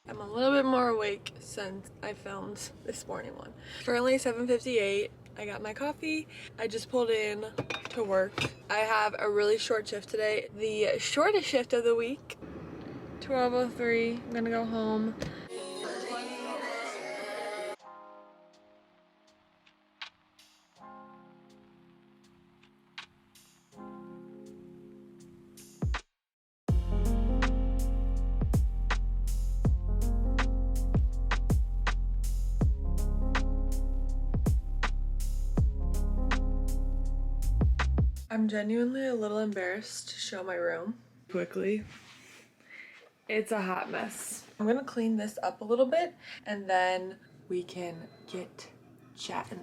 I'm a little bit more awake since I filmed this morning one. Currently 7:58. I got my coffee. I just pulled in to work. I have a really short shift today. The shortest shift of the week. 12:03. I'm gonna go home. I'm genuinely a little embarrassed to show my room quickly. It's a hot mess. I'm gonna clean this up a little bit and then we can get chatting.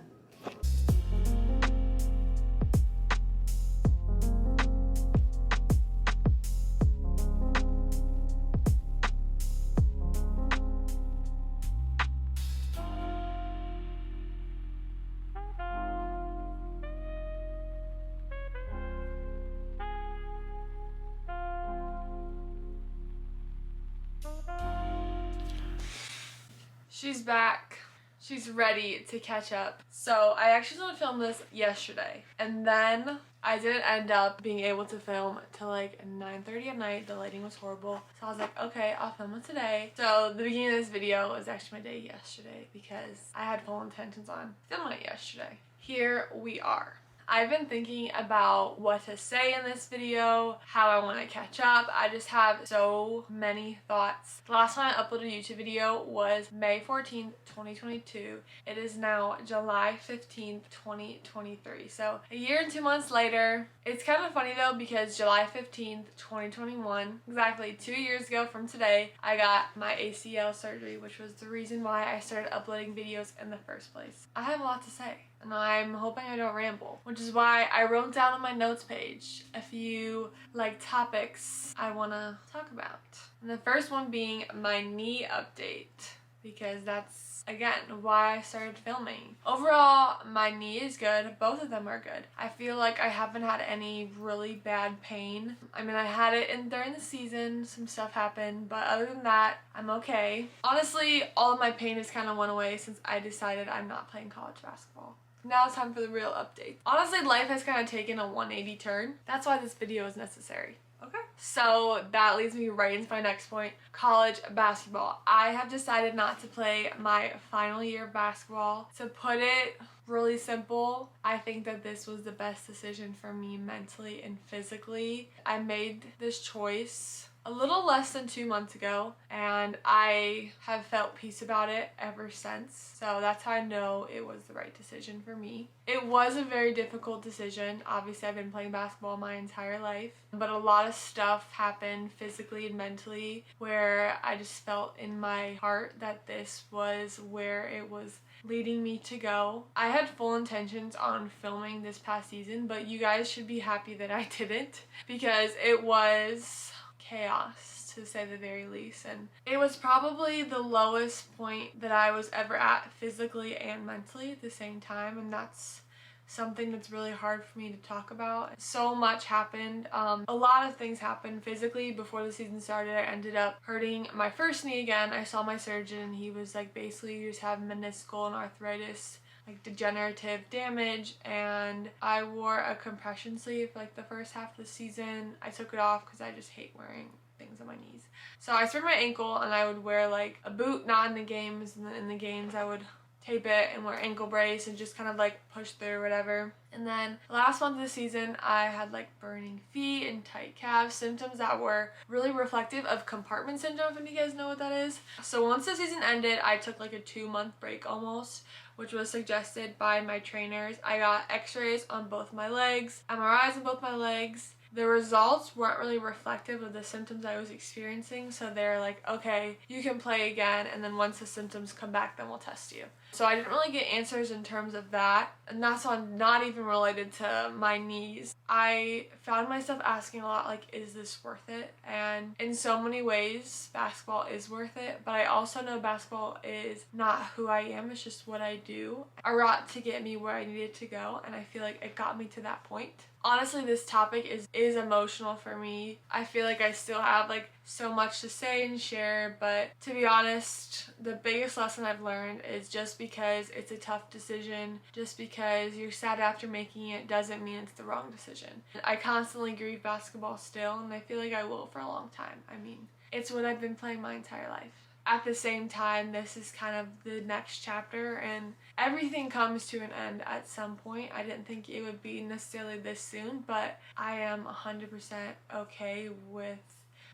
She's back. She's ready to catch up. So I actually was gonna film this yesterday and then I didn't end up being able to film till like 9:30 at night. The lighting was horrible. So I was like, okay, I'll film it today. So the beginning of this video was actually my day yesterday because I had full intentions on filming it yesterday. Here we are. I've been thinking about what to say in this video, how I want to catch up. I just have so many thoughts. The last time I uploaded a YouTube video was May 14th, 2022. It is now July 15th, 2023. So a year and 2 months later. It's kind of funny though because July 15th, 2021, exactly 2 years ago from today, I got my ACL surgery, which was the reason why I started uploading videos in the first place. I have a lot to say. And I'm hoping I don't ramble, which is why I wrote down on my notes page a few topics I want to talk about. And the first one being my knee update, because that's again why I started filming. Overall, my knee is good. Both of them are good. I feel like I haven't had any really bad pain. I mean, I had it during the season, some stuff happened, but other than that, I'm okay. Honestly, all of my pain has kind of went away since I decided I'm not playing college basketball. Now it's time for the real update. Honestly, life has kind of taken a 180 turn. That's why this video is necessary. Okay. So that leads me right into my next point, college basketball. I have decided not to play my final year of basketball. To put it really simple, I think that this was the best decision for me mentally and physically. I made this choice a little less than 2 months ago and I have felt peace about it ever since. So that's how I know it was the right decision for me. It was a very difficult decision. Obviously, I've been playing basketball my entire life, but a lot of stuff happened physically and mentally where I just felt in my heart that this was where it was leading me to go. I had full intentions on filming this past season, but you guys should be happy that I didn't because it was chaos to say the very least, and it was probably the lowest point that I was ever at physically and mentally at the same time, and that's something that's really hard for me to talk about. So much happened. A lot of things happened physically before the season started. I ended up hurting my first knee again. I saw my surgeon. He was like, basically you just have meniscal and arthritis, like degenerative damage, and I wore a compression sleeve for like the first half of the season. I took it off because I just hate wearing things on my knees. So I sprained my ankle and I would wear like a boot, not in the games, and then in the games I would tape it and wear ankle brace and just kind of like push through or whatever. And then last month of the season I had like burning feet and tight calves, symptoms that were really reflective of compartment syndrome, if you guys know what that is. So once the season ended, I took like a 2-month break almost, which was suggested by my trainers. I got x-rays on both my legs, MRIs on both my legs. The results weren't really reflective of the symptoms I was experiencing, so they're like, okay, you can play again, and then once the symptoms come back, then we'll test you. So I didn't really get answers in terms of that, and that's not even related to my knees. I found myself asking a lot, like, is this worth it? And in so many ways, basketball is worth it, but I also know basketball is not who I am, it's just what I do. A route to get me where I needed to go, and I feel like it got me to that point. Honestly, this topic is emotional for me. I feel like I still have like so much to say and share, but to be honest, the biggest lesson I've learned is just because it's a tough decision, just because you're sad after making it doesn't mean it's the wrong decision. I constantly grieve basketball still, and I feel like I will for a long time. I mean, it's what I've been playing my entire life. At the same time, this is kind of the next chapter, and everything comes to an end at some point. I didn't think it would be necessarily this soon, but I am 100% okay with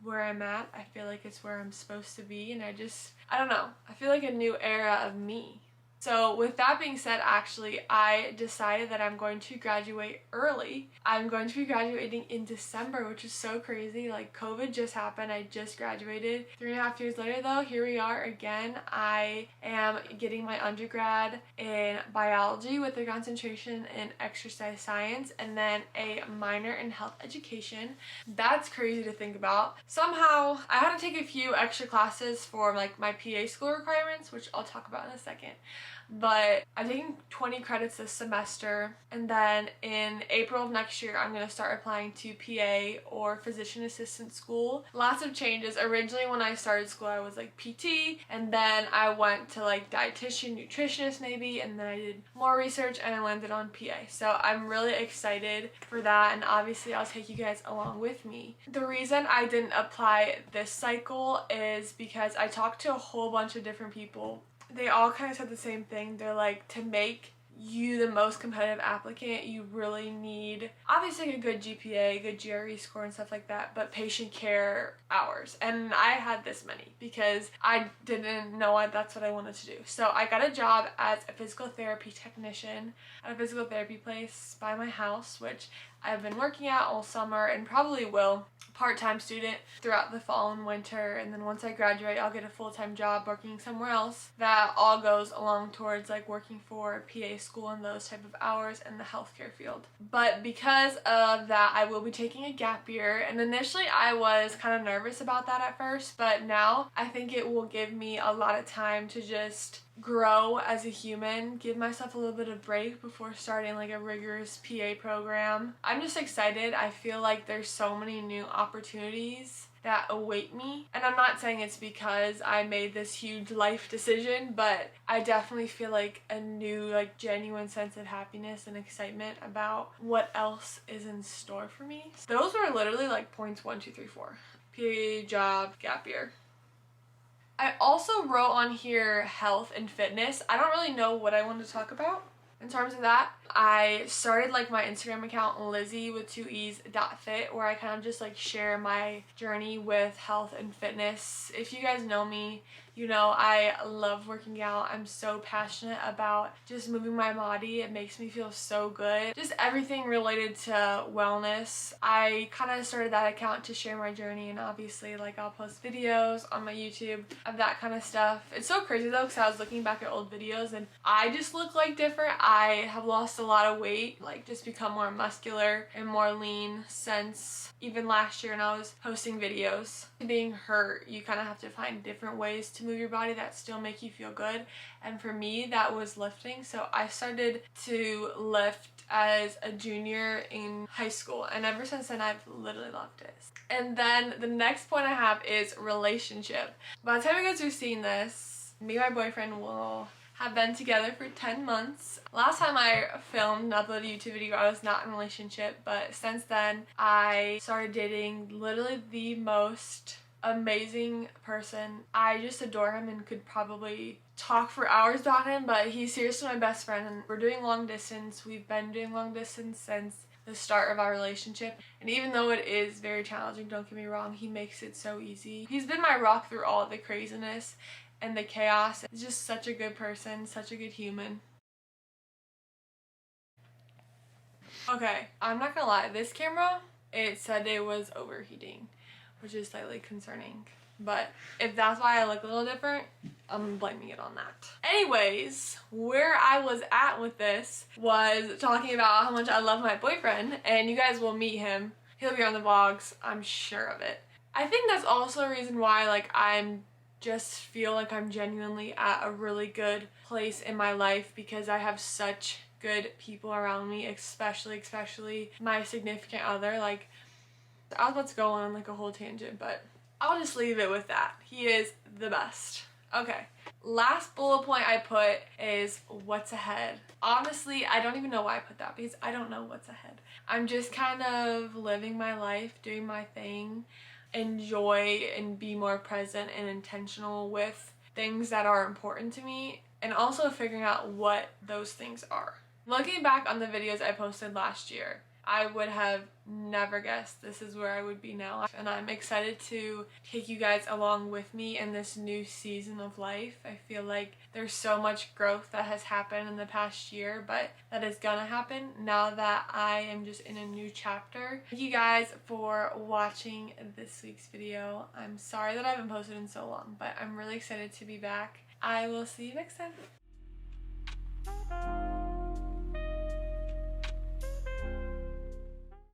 where I'm at. I feel like it's where I'm supposed to be, and I don't know. I feel like a new era of me. So with that being said, actually, I decided that I'm going to graduate early. I'm going to be graduating in December, which is so crazy. Like, COVID just happened. I just graduated. 3.5 years later, though, here we are again. I am getting my undergrad in biology with a concentration in exercise science, and then a minor in health education. That's crazy to think about. Somehow, I had to take a few extra classes for like my PA school requirements, which I'll talk about in a second. But I'm taking 20 credits this semester, and then in April of next year I'm going to start applying to PA or physician assistant school. Lots of changes. Originally when I started school I was like PT, and then I went to like dietitian, nutritionist maybe, and then I did more research and I landed on PA. So I'm really excited for that, and obviously I'll take you guys along with me. The reason I didn't apply this cycle is because I talked to a whole bunch of different people. They all kind of said the same thing. They're like, to make you the most competitive applicant, you really need obviously a good GPA, good GRE score and stuff like that, but patient care hours. And I had this many because I didn't know that's what I wanted to do. So I got a job as a physical therapy technician at a physical therapy place by my house, which I've been working at all summer and probably will. Part-time student throughout the fall and winter, and then once I graduate I'll get a full-time job working somewhere else. That all goes along towards like working for PA school and those type of hours in the healthcare field. But because of that, I will be taking a gap year, and initially I was kind of nervous about that at first, but now I think it will give me a lot of time to just grow as a human, give myself a little bit of break before starting like a rigorous PA program. I'm just excited. I feel like there's so many new opportunities that await me, and I'm not saying it's because I made this huge life decision, but I definitely feel like a new, like, genuine sense of happiness and excitement about what else is in store for me. Those were literally like points 1, 2, 3, 4. PA, job, gap year. I also wrote on here health and fitness. I don't really know what I want to talk about in terms of that. I started like my Instagram account, Lizzie with 2 E's.fit, where I kind of just like share my journey with health and fitness. If you guys know me, you know I love working out. I'm so passionate about just moving my body. It makes me feel so good. Just everything related to wellness. I kind of started that account to share my journey, and obviously like I'll post videos on my YouTube of that kind of stuff. It's so crazy though, because I was looking back at old videos and I just look like different. I have lost a lot of weight, like just become more muscular and more lean since even last year when I was posting videos. Being hurt, you kind of have to find different ways to move your body that still make you feel good, and for me that was lifting. So I started to lift as a junior in high school, and ever since then I've literally loved it. And then the next point I have is relationship. By the time you guys are seeing this, me and my boyfriend will have been together for 10 months. Last time I filmed and uploaded a YouTube video, I was not in a relationship, but since then I started dating literally the most amazing person. I just adore him and could probably talk for hours about him, but he's seriously my best friend, and we're doing long distance. We've been doing long distance since the start of our relationship, and even though it is very challenging, don't get me wrong, he makes it so easy. He's been my rock through all the craziness and the chaos. He's just such a good person, such a good human. Okay, I'm not gonna lie, this camera, it said it was overheating, which is slightly concerning. But if that's why I look a little different, I'm blaming it on that. Anyways, where I was at with this was talking about how much I love my boyfriend, and you guys will meet him. He'll be on the vlogs, I'm sure of it. I think that's also a reason why like I'm just feel like I'm genuinely at a really good place in my life, because I have such good people around me, especially my significant other. Like, I was about to go on like a whole tangent, but I'll just leave it with that. He is the best. Okay, last bullet point I put is what's ahead. Honestly, I don't even know why I put that because I don't know what's ahead. I'm just kind of living my life, doing my thing, enjoy and be more present and intentional with things that are important to me, and also figuring out what those things are. Looking back on the videos I posted last year, I would have never guessed this is where I would be now, and I'm excited to take you guys along with me in this new season of life. I feel like there's so much growth that has happened in the past year, but that is gonna happen now that I am just in a new chapter. Thank you guys for watching this week's video. I'm sorry that I haven't posted in so long, but I'm really excited to be back. I will see you next time.